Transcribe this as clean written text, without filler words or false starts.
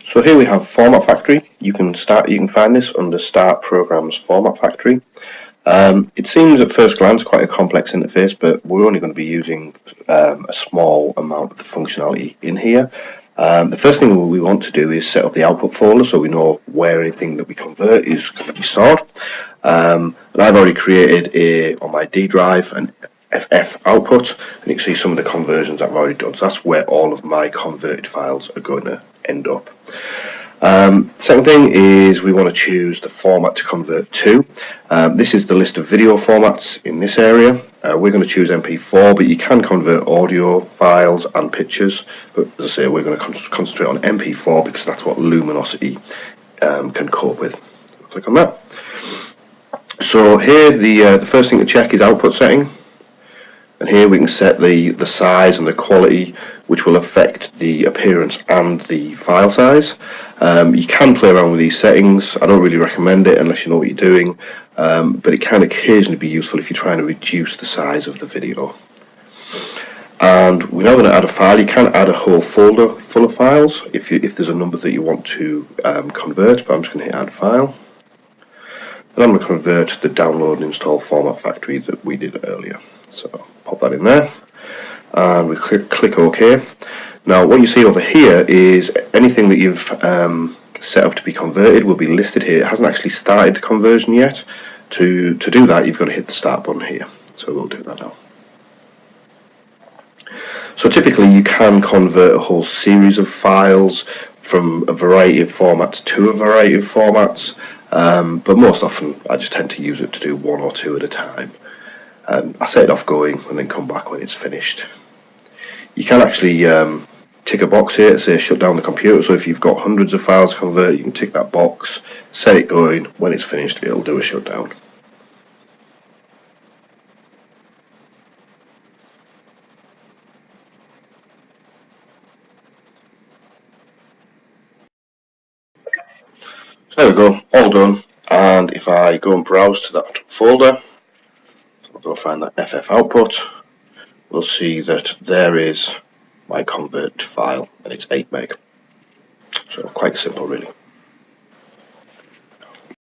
So here we have Format Factory. You can find this under Start Programs Format Factory. It seems at first glance quite a complex interface, but we're only going to be using a small amount of the functionality in here. The first thing we want to do is set up the output folder so we know where anything that we convert is going to be stored. And I've already created on my D drive an FF output, and you can see some of the conversions I've already done. So that's where all of my converted files are going to end up. Second thing is we want to choose the format to convert to. This is the list of video formats in this area. We're going to choose MP4, but you can convert audio files and pictures. But as I say, we're going to concentrate on MP4 because that's what Luminosity can cope with. Click on that. So here the first thing to check is output setting. And here we can set the size and the quality, which will affect the appearance and the file size. You can play around with these settings. I don't really recommend it unless you know what you're doing, but it can occasionally be useful if you're trying to reduce the size of the video. And we're now going to add a file. You can add a whole folder full of files if there's a number that you want to convert, but I'm just going to hit add file. And I'm going to convert the download and install Format Factory that we did earlier. So pop that in there, and we click OK. Now what you see over here is anything that you've set up to be converted will be listed here. It hasn't actually started the conversion yet. To do that, you've got to hit the start button here. So we'll do that now. So typically you can convert a whole series of files from a variety of formats to a variety of formats, but most often I just tend to use it to do one or two at a time. I set it off going and then come back when it's finished. You can actually tick a box here to say shut down the computer, so if you've got hundreds of files to convert, you can tick that box, set it going. When it's finished, it'll do a shutdown. So there we go, all done. And if I go and browse to that folder, I'll go find that FF output, we'll see that there is my convert file, and it's 8 meg. So quite simple really.